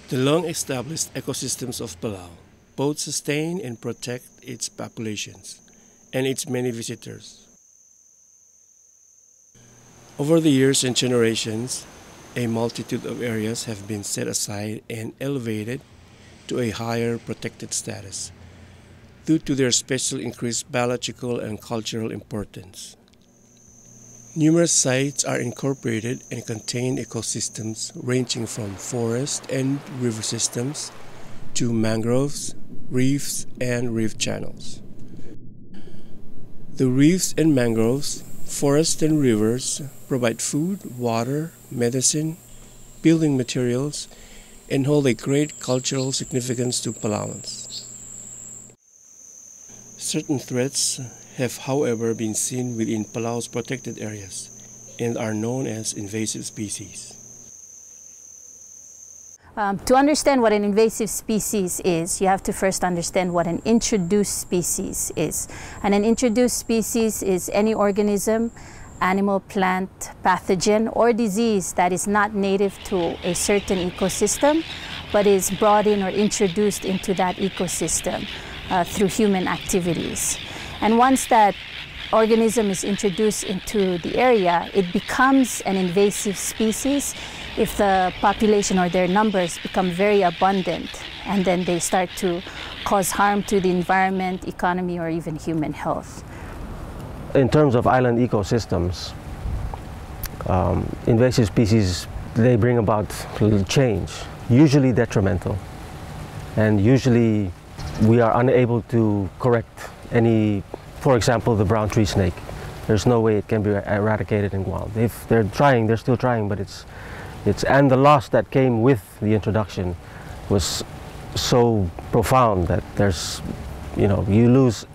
The long-established ecosystems of Palau both sustain and protect its populations and its many visitors. Over the years and generations, a multitude of areas have been set aside and elevated to a higher protected status due to their special increased biological and cultural importance. Numerous sites are incorporated and contain ecosystems ranging from forest and river systems to mangroves, reefs, and reef channels. The reefs and mangroves, forests and rivers provide food, water, medicine, building materials, and hold a great cultural significance to Palauans. Certain threats have, however, been seen within Palau's protected areas and are known as invasive species. To understand what an invasive species is, you have to first understand what an introduced species is. And an introduced species is any organism, animal, plant, pathogen, or disease that is not native to a certain ecosystem, but is brought in or introduced into that ecosystem through human activities. And once that organism is introduced into the area, it becomes an invasive species if the population or their numbers become very abundant, and then they start to cause harm to the environment, economy, or even human health. In terms of island ecosystems, invasive species, they bring about change, usually detrimental, and usually we are unable to correct any, for example, the brown tree snake. There's no way it can be eradicated in Guam. If they're trying, they're still trying, but and the loss that came with the introduction was so profound that there's, you lose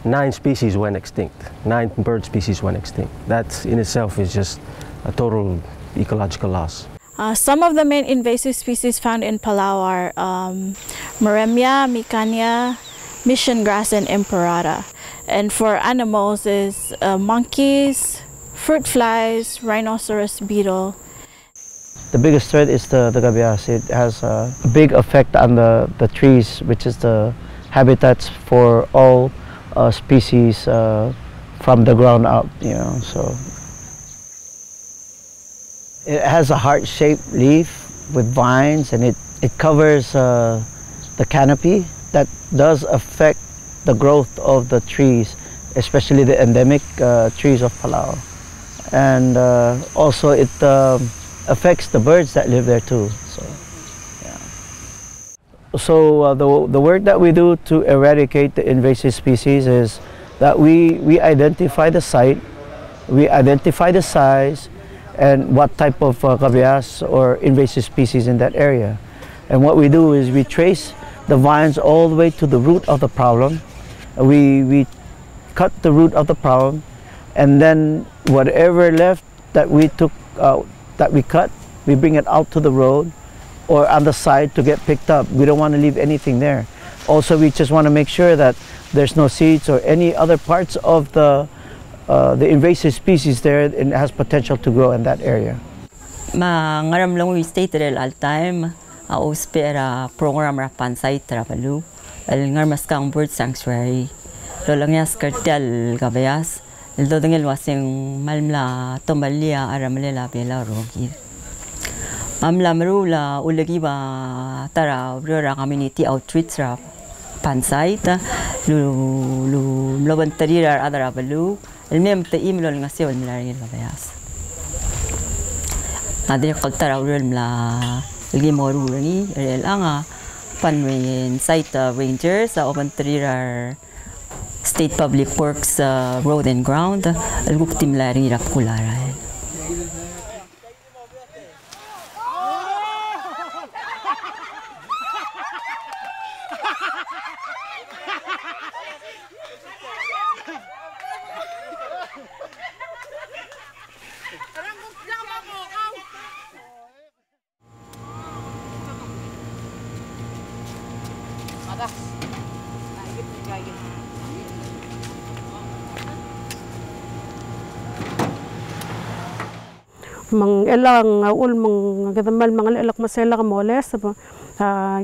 9 species went extinct, 9 bird species went extinct. That in itself is just a total ecological loss. Some of the main invasive species found in Palau are Maremia, Micania, mission grass, and imperata. And for animals is monkeys, fruit flies, rhinoceros beetle. The biggest threat is the gabias. It has a big effect on the trees, which is the habitats for all species from the ground up, so. It has a heart-shaped leaf with vines, and it covers the canopy. That does affect the growth of the trees, especially the endemic trees of Palau. And also it affects the birds that live there too. So, yeah. So the work that we do to eradicate the invasive species is that we identify the site, we identify the size, and what type of gabias or invasive species in that area. And what we do is we trace the vines all the way to the root of the problem. We cut the root of the problem, and then whatever left that we took out, that we cut, we bring it out to the road or on the side to get picked up. We don't want to leave anything there. Also, we just want to make sure that there's no seeds or any other parts of the invasive species there, and it has potential to grow in that area. Ngaram lang we stay there all time. Spera program ra pansay trabalu. Ngar mas kang bird sanctuary. Lolang yas kartel gabayas. Ildo dengel wasing malmla tombalia aramlela bela rogi. Mamla merula ulagi ba tara rura community outreach ra pansay ta lu mlobantari ra adara balu. المهم تقيم له النسيو الملارين البياس هذه قلت ترى أول ملا الجيموروني الآن فنوين سايت رينجرز أو بنترير state public works road and ground الوقت ملارين ركولارا mang elang ul mang gadamal mang elak masela moles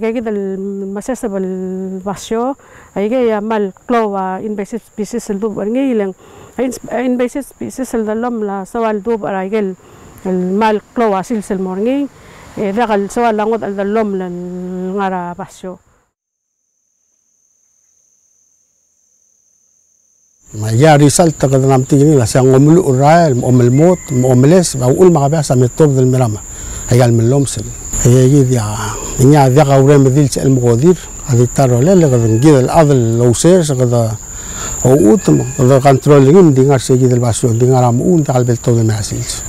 gaya masesa bal basyo ay gaya mal clowa invasive species el dub ngayilang invasive species el dalom la sawal dub aragel el mal clowa silsel morning dakal sawal langot al dalom lan ngara basyo. Ya result tak ada namti ini lah siang ngomel urai ngomelmot ngomeles baul makabasa metod del merama ayal melomsel ayagi dia ini ada kau medil sel modir ada taruh lele kadang gila adal lauser sekada au utam kada control ini dengar segi del basyo dengar amun takal belto del message.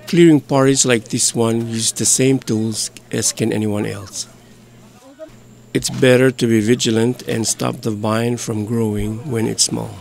Clearing parties like this one use the same tools as can anyone else. It's better to be vigilant and stop the vine from growing when it's small.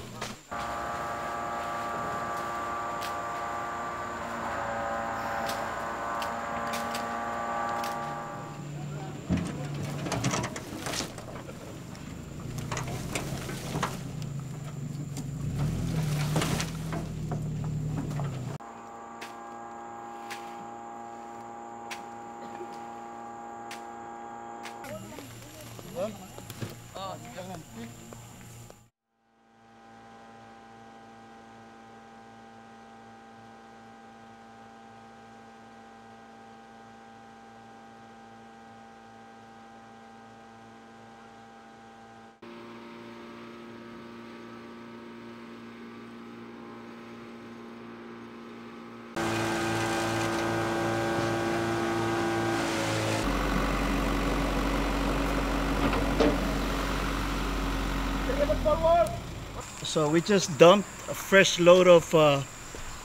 So we just dumped a fresh load of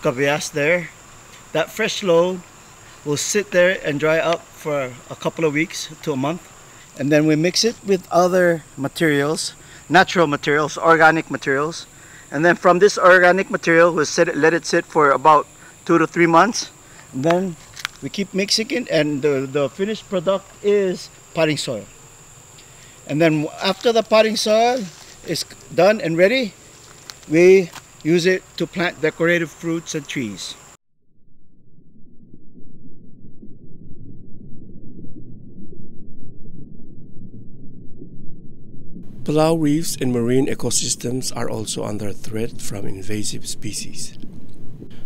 cabias there. That fresh load will sit there and dry up for a couple of weeks to a month. And then we mix it with other materials, natural materials, organic materials. And then from this organic material, we'll let it sit for about 2 to 3 months. And then we keep mixing it, and the finished product is potting soil. And then after the potting soil is done and ready, we use it to plant decorative fruits and trees. Palau reefs and marine ecosystems are also under threat from invasive species.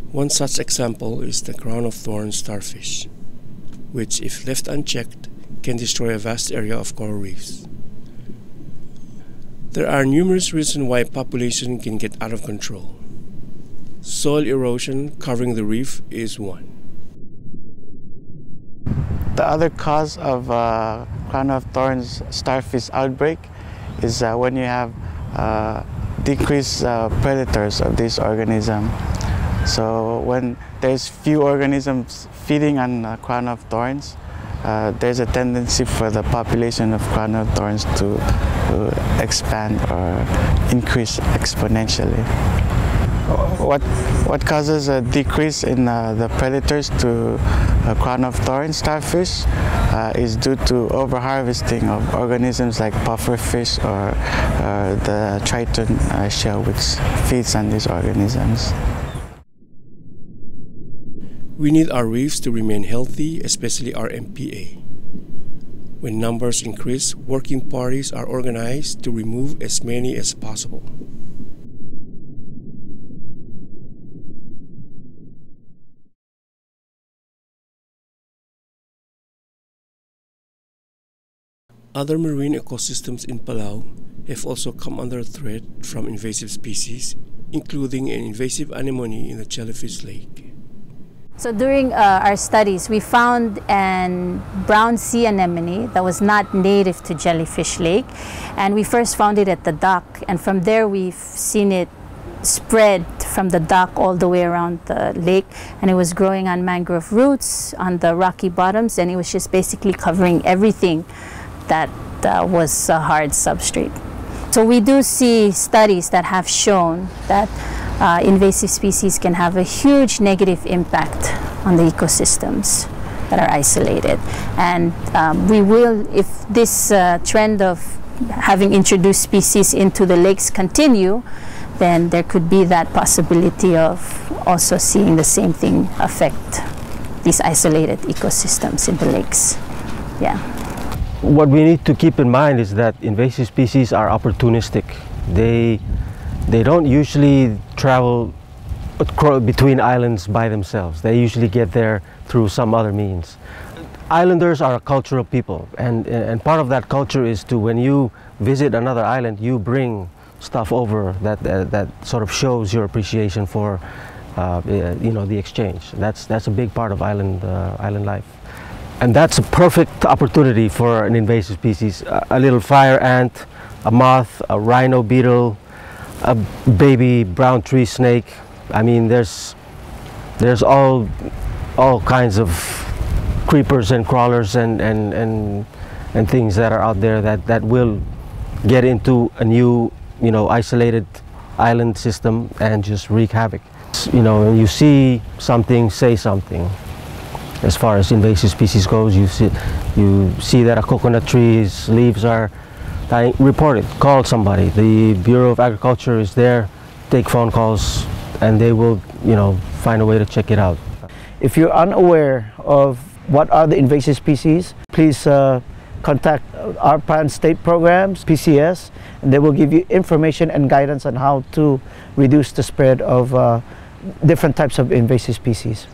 One such example is the crown-of-thorns starfish, which, if left unchecked, can destroy a vast area of coral reefs. There are numerous reasons why population can get out of control. Soil erosion covering the reef is one. The other cause of crown-of-thorns starfish outbreak is when you have decreased predators of this organism. So when there's few organisms feeding on crown-of-thorns, there's a tendency for the population of crown-of-thorns to expand or increase exponentially. What causes a decrease in the predators to crown-of-thorns starfish is due to overharvesting of organisms like pufferfish or the triton shell, which feeds on these organisms. We need our reefs to remain healthy, especially our MPA. When numbers increase, working parties are organized to remove as many as possible. Other marine ecosystems in Palau have also come under threat from invasive species, including an invasive anemone in the Jellyfish Lake. So during our studies, we found a brown sea anemone that was not native to Jellyfish Lake, and we first found it at the dock, and from there we've seen it spread from the dock all the way around the lake, and it was growing on mangrove roots on the rocky bottoms, and it was just basically covering everything that was a hard substrate. So we do see studies that have shown that invasive species can have a huge negative impact on the ecosystems that are isolated. And we will, if this trend of having introduced species into the lakes continue, then there could be that possibility of also seeing the same thing affect these isolated ecosystems in the lakes. Yeah. What we need to keep in mind is that invasive species are opportunistic. They don't usually travel between islands by themselves. They usually get there through some other means. Islanders are a cultural people, and part of that culture is to, when you visit another island, you bring stuff over that sort of shows your appreciation for the exchange. That's a big part of island life. And that's a perfect opportunity for an invasive species. A little fire ant, a moth, a rhino beetle, a baby brown tree snake. I mean, there's all kinds of creepers and crawlers and things that are out there that will get into a new, isolated island system and just wreak havoc. When you see something, say something. As far as invasive species goes, you see that a coconut tree's leaves are dying, report it, call somebody. The Bureau of Agriculture is there, take phone calls, and they will, find a way to check it out. If you're unaware of what are the invasive species, please contact our Pan State programs, PCS, and they will give you information and guidance on how to reduce the spread of different types of invasive species.